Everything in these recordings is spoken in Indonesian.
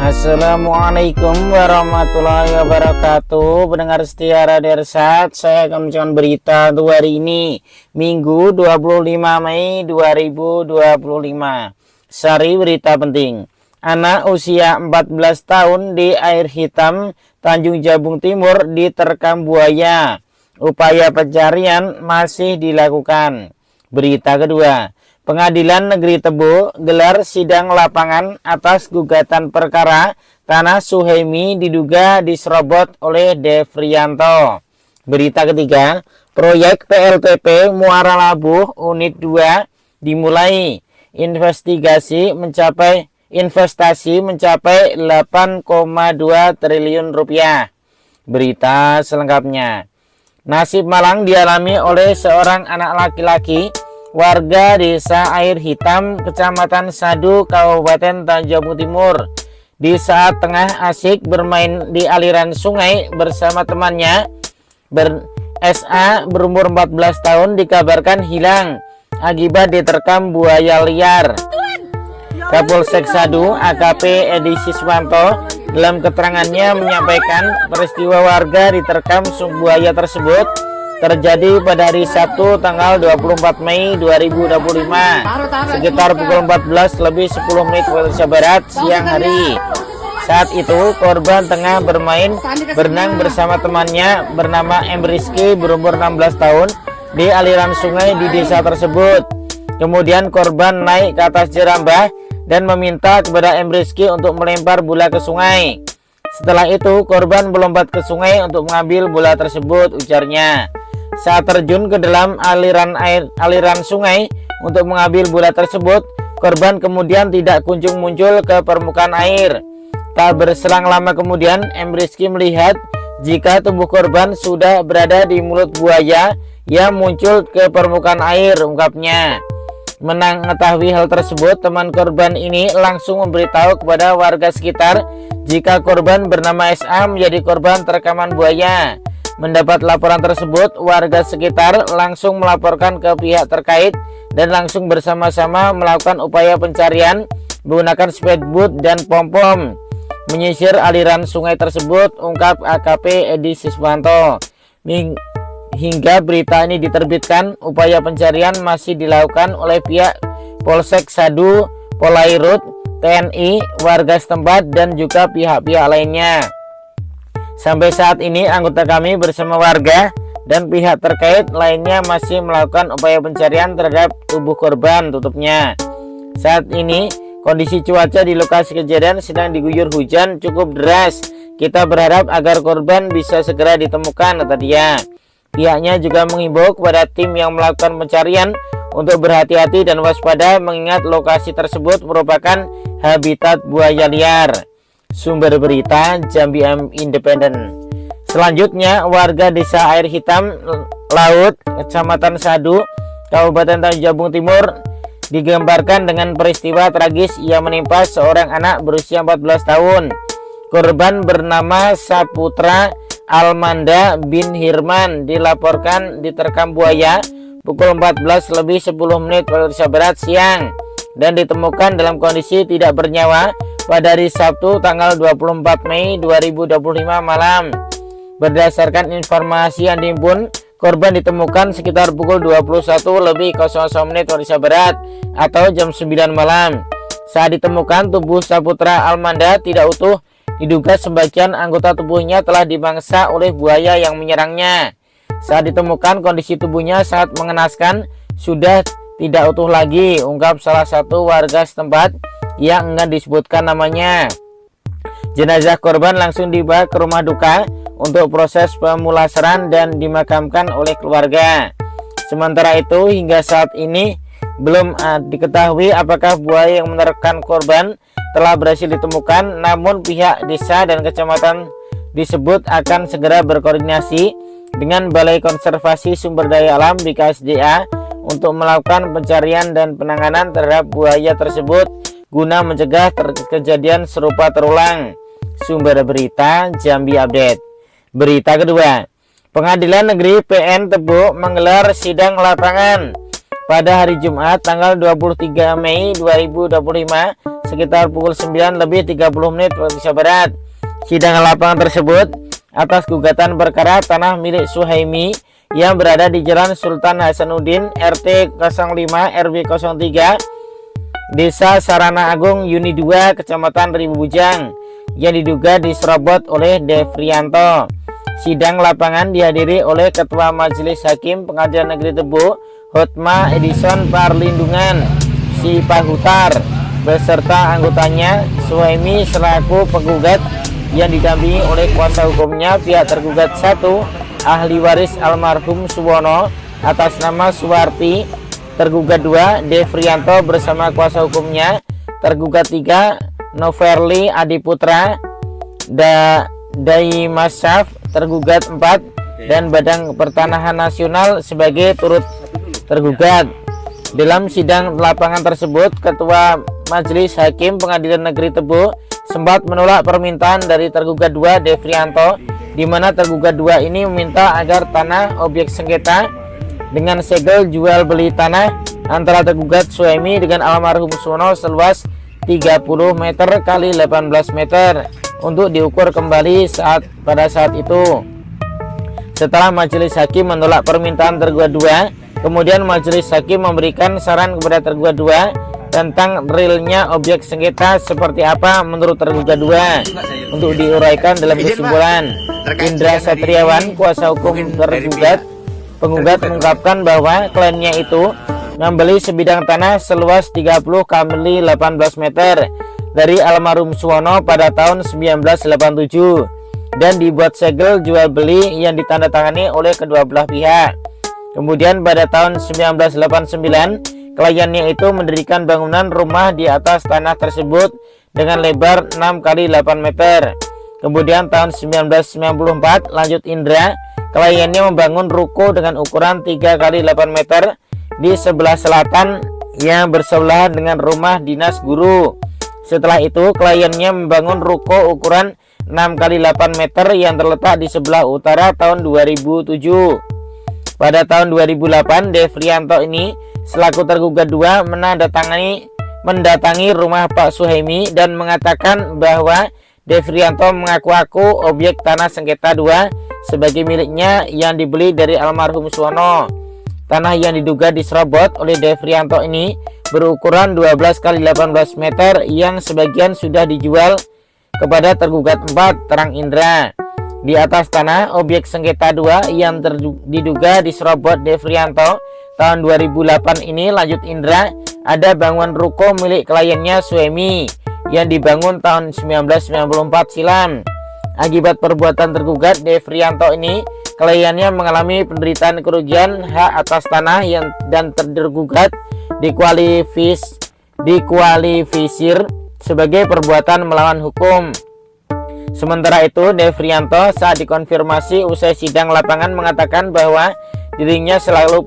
Assalamualaikum warahmatullahi wabarakatuh. Pendengar setia Radio Irsad, saya akan membacakan berita untuk hari ini, Minggu 25 Mei 2025. Sari berita penting. Anak usia 14 tahun di Air Hitam, Tanjung Jabung Timur diterkam buaya. Upaya pencarian masih dilakukan. Berita kedua. Pengadilan Negeri Tebo gelar sidang lapangan atas gugatan perkara tanah Suhaimi diduga diserobot oleh Devrianto. Berita ketiga, proyek PLTP Muara Labuh Unit 2 dimulai. Investasi mencapai 8,2 triliun rupiah. Berita selengkapnya. Nasib malang dialami oleh seorang anak laki-laki warga desa Air Hitam, Kecamatan Sadu, Kabupaten Tanjung Jabung Timur. Di saat tengah asik bermain di aliran sungai bersama temannya, SA berumur 14 tahun dikabarkan hilang akibat diterkam buaya liar. Kapolsek Sadu, AKP Edi Siswanto, dalam keterangannya menyampaikan peristiwa warga diterkam buaya tersebut terjadi pada hari Sabtu tanggal 24 Mei 2025 sekitar pukul 14:10 waktu Indonesia Barat siang hari. Saat itu korban tengah berenang bersama temannya bernama M. Rizky berumur 16 tahun di aliran sungai di desa tersebut. Kemudian korban naik ke atas jerambah dan meminta kepada M. Rizky untuk melempar bola ke sungai. Setelah itu korban melompat ke sungai untuk mengambil bola tersebut, ujarnya. Saat terjun ke dalam aliran sungai untuk mengambil bola tersebut, korban kemudian tidak kunjung muncul ke permukaan air. Tak berselang lama kemudian, M. Rizky melihat jika tubuh korban sudah berada di mulut buaya yang muncul ke permukaan air, ungkapnya. Mengetahui hal tersebut, teman korban ini langsung memberitahu kepada warga sekitar jika korban bernama SA menjadi korban terkaman buaya. Mendapat laporan tersebut, warga sekitar langsung melaporkan ke pihak terkait dan langsung bersama-sama melakukan upaya pencarian menggunakan speedboat dan pom-pom menyisir aliran sungai tersebut, ungkap AKP Edi Siswanto. Hingga berita ini diterbitkan, upaya pencarian masih dilakukan oleh pihak Polsek Sadu, Polairut, TNI, warga setempat, dan juga pihak-pihak lainnya. Sampai saat ini anggota kami bersama warga dan pihak terkait lainnya masih melakukan upaya pencarian terhadap tubuh korban, tutupnya. Saat ini kondisi cuaca di lokasi kejadian sedang diguyur hujan cukup deras. Kita berharap agar korban bisa segera ditemukan, kata dia. Pihaknya juga menghimbau kepada tim yang melakukan pencarian untuk berhati-hati dan waspada mengingat lokasi tersebut merupakan habitat buaya liar. Sumber berita Jambi Independen. Selanjutnya, warga desa Air Hitam Laut, Kecamatan Sadu, Kabupaten Tanjung Jabung Timur digambarkan dengan peristiwa tragis yang menimpa seorang anak berusia 14 tahun. Korban bernama Saputra Almanda bin Hirman dilaporkan diterkam buaya pukul 14:10 waktu Indonesia Barat siang dan ditemukan dalam kondisi tidak bernyawa pada hari Sabtu tanggal 24 Mei 2025 malam. Berdasarkan informasi yang dihimpun, korban ditemukan sekitar pukul 21:00 waktu Indonesia Barat atau jam 9 malam. Saat ditemukan, tubuh Saputra Almanda tidak utuh. Diduga sebagian anggota tubuhnya telah dimangsa oleh buaya yang menyerangnya. Saat ditemukan, kondisi tubuhnya sangat mengenaskan, sudah tidak utuh lagi, ungkap salah satu warga setempat yang enggan disebutkan namanya. Jenazah korban langsung dibawa ke rumah duka untuk proses pemulasaran dan dimakamkan oleh keluarga. Sementara itu, hingga saat ini belum diketahui apakah buaya yang menerkam korban telah berhasil ditemukan, namun pihak desa dan kecamatan disebut akan segera berkoordinasi dengan Balai Konservasi Sumber Daya Alam BKSDA untuk melakukan pencarian dan penanganan terhadap buaya tersebut guna mencegah kejadian serupa terulang. Sumber berita Jambi Update. Berita kedua, Pengadilan Negeri PN Tebo menggelar sidang lapangan pada hari Jumat tanggal 23 Mei 2025 sekitar pukul 9 lebih 30 menit waktu Indonesia Barat. Sidang lapangan tersebut atas gugatan perkara tanah milik Suhaimi yang berada di Jalan Sultan Hasanuddin RT 05 RW 03 Desa Sarana Agung Yuni 2 Kecamatan Ribu Bujang yang diduga diserobot oleh Devrianto. Sidang lapangan dihadiri oleh Ketua Majelis Hakim Pengadilan Negeri Tebo Hotma Edison Parlindungan Sipahutar beserta anggotanya Suhaimi selaku penggugat yang didampingi oleh kuasa hukumnya pihak tergugat 1 ahli waris almarhum Suwono atas nama Suwarti, tergugat 2 Devrianto bersama kuasa hukumnya, tergugat 3 Noverli Adiputra Daimasyaf, tergugat 4 dan Badan Pertanahan Nasional sebagai turut tergugat. Dalam sidang lapangan tersebut, Ketua Majelis Hakim Pengadilan Negeri Tebo sempat menolak permintaan dari tergugat 2 Devrianto, di mana tergugat 2 ini meminta agar tanah objek sengketa dengan segel jual beli tanah antara tergugat Suhaimi dengan almarhum Suwono seluas 30 meter kali 18 meter untuk diukur kembali pada saat itu. Setelah Majelis Hakim menolak permintaan tergugat 2, kemudian Majelis Hakim memberikan saran kepada tergugat 2 tentang realnya objek sengketa seperti apa menurut tergugat 2 untuk diuraikan dalam kesimpulan. Indra Satriawan, kuasa hukum penggugat mengungkapkan bahwa kliennya itu membeli sebidang tanah seluas 30 kali 18 meter dari almarhum Suwono pada tahun 1987 dan dibuat segel jual beli yang ditandatangani oleh kedua belah pihak. Kemudian pada tahun 1989 kliennya itu mendirikan bangunan rumah di atas tanah tersebut dengan lebar 6 kali 8 meter. Kemudian tahun 1994 lanjut Indra, kliennya membangun ruko dengan ukuran 3 kali 8 meter di sebelah selatan yang bersebelahan dengan rumah dinas guru. Setelah itu kliennya membangun ruko ukuran 6 kali 8 meter yang terletak di sebelah utara tahun 2007. Pada tahun 2008 Devrianto ini selaku tergugat 2 mendatangi rumah Pak Suhaimi dan mengatakan bahwa Devrianto mengaku-aku objek tanah sengketa 2 sebagai miliknya yang dibeli dari almarhum Suwono. Tanah yang diduga diserobot oleh Devrianto ini berukuran 12 kali 18 meter yang sebagian sudah dijual kepada tergugat 4, terang Indra. Di atas tanah objek sengketa 2 yang diduga diserobot Devrianto tahun 2008 ini, lanjut Indra, ada bangunan ruko milik kliennya Suhaimi yang dibangun tahun 1994 silam. Akibat perbuatan tergugat Devrianto ini, kliennya mengalami penderitaan kerugian hak atas tanah dan tergugat dikualifisir sebagai perbuatan melawan hukum. Sementara itu, Devrianto saat dikonfirmasi usai sidang lapangan mengatakan bahwa dirinya selaku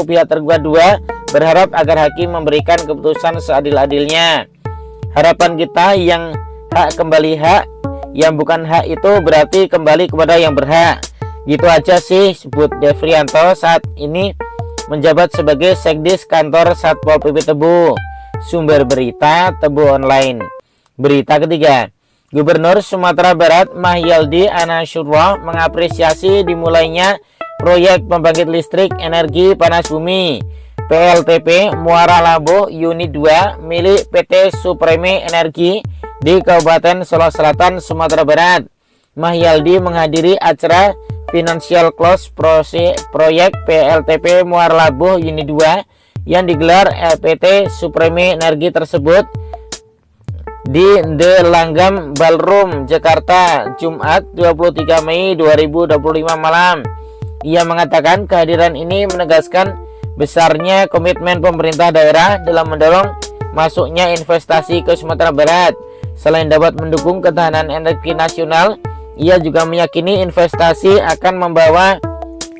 pihak tergugat 2 berharap agar hakim memberikan keputusan seadil-adilnya. Harapan kita yang hak kembali hak, yang bukan hak itu berarti kembali kepada yang berhak. Gitu aja sih, sebut Devrianto saat ini menjabat sebagai Sekdis Kantor Satpol PP Tebo. Sumber berita Tebo Online. Berita ketiga, Gubernur Sumatera Barat Mahyaldi Anasyurullah mengapresiasi dimulainya proyek pembangkit listrik energi panas bumi PLTP Muara Labuh Unit 2 milik PT Supreme Energi di Kabupaten Solo Selatan, Sumatera Barat. Mahyaldi menghadiri acara Financial Close proyek PLTP Muara Labuh Unit 2 yang digelar PT Supreme Energi tersebut di The Langgam Ballroom, Jakarta, Jumat 23 Mei 2025 malam. Ia mengatakan kehadiran ini menegaskan besarnya komitmen pemerintah daerah dalam mendorong masuknya investasi ke Sumatera Barat. Selain dapat mendukung ketahanan energi nasional, ia juga meyakini investasi akan membawa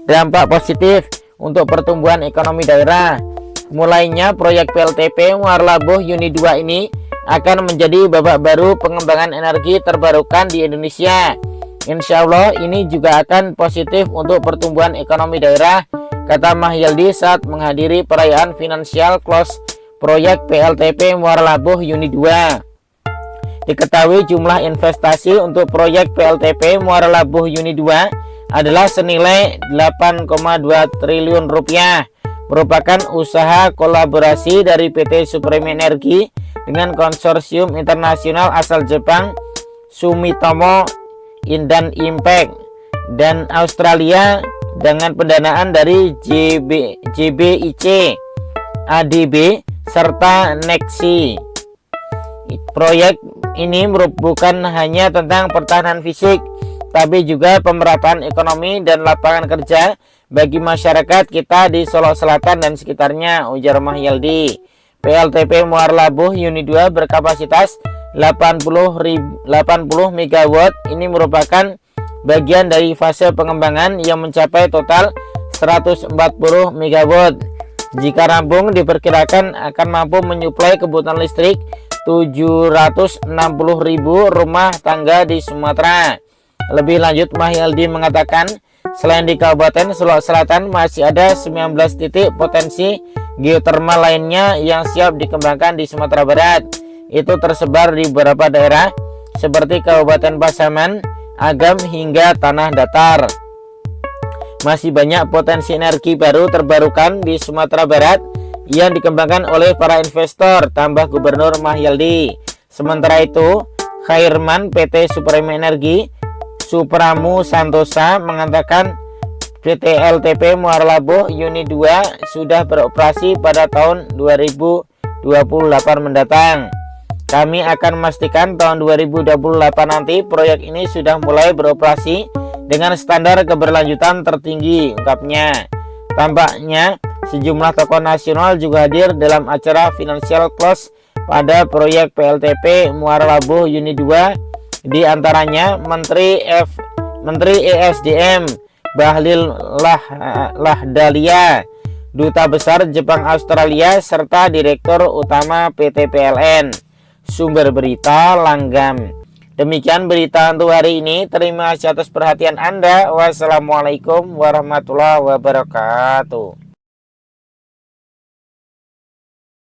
dampak positif untuk pertumbuhan ekonomi daerah. Mulainya proyek PLTP Muara Labuh Unit 2 ini akan menjadi babak baru pengembangan energi terbarukan di Indonesia. Insya Allah ini juga akan positif untuk pertumbuhan ekonomi daerah, kata Mahyaldi saat menghadiri perayaan Financial Close proyek PLTP Muara Labuh Unit 2. Diketahui jumlah investasi untuk proyek PLTP Muara Labuh Unit 2 adalah senilai 8,2 triliun rupiah, merupakan usaha kolaborasi dari PT Supreme Energy dengan konsorsium internasional asal Jepang Sumitomo Indan Impact dan Australia dengan pendanaan dari JBIC, ADB, serta Nexi. Proyek ini bukan hanya tentang pertahanan fisik, tapi juga pemerataan ekonomi dan lapangan kerja bagi masyarakat kita di Solo Selatan dan sekitarnya, ujar Mahyaldi. PLTP Muara Labuh Unit 2 berkapasitas 80 MW ini merupakan bagian dari fase pengembangan yang mencapai total 140 MW. Jika rampung, diperkirakan akan mampu menyuplai kebutuhan listrik 760.000 rumah tangga di Sumatera. Lebih lanjut, Mahyaldi mengatakan, selain di Kabupaten Solo Selatan masih ada 19 titik potensi geotermal lainnya yang siap dikembangkan di Sumatera Barat. Itu tersebar di beberapa daerah seperti Kabupaten Pasaman, Agam, hingga Tanah Datar. Masih banyak potensi energi baru terbarukan di Sumatera Barat yang dikembangkan oleh para investor, tambah Gubernur Mahyaldi. Sementara itu, Khairman PT Supreme Energy Supramu Santosa mengatakan PT LTP Muara Labuh Unit 2 sudah beroperasi pada tahun 2028 mendatang. Kami akan memastikan tahun 2028 nanti proyek ini sudah mulai beroperasi dengan standar keberlanjutan tertinggi, ungkapnya. Tampaknya sejumlah tokoh nasional juga hadir dalam acara Financial Close pada proyek PLTP Muara Labuh Unit 2, di antaranya Menteri ESDM Bahlil Lahdalia, Duta Besar Jepang Australia, serta Direktur Utama PT PLN. Sumber berita Langgam. Demikian berita untuk hari ini. Terima kasih atas perhatian Anda. Wassalamualaikum warahmatullahi wabarakatuh.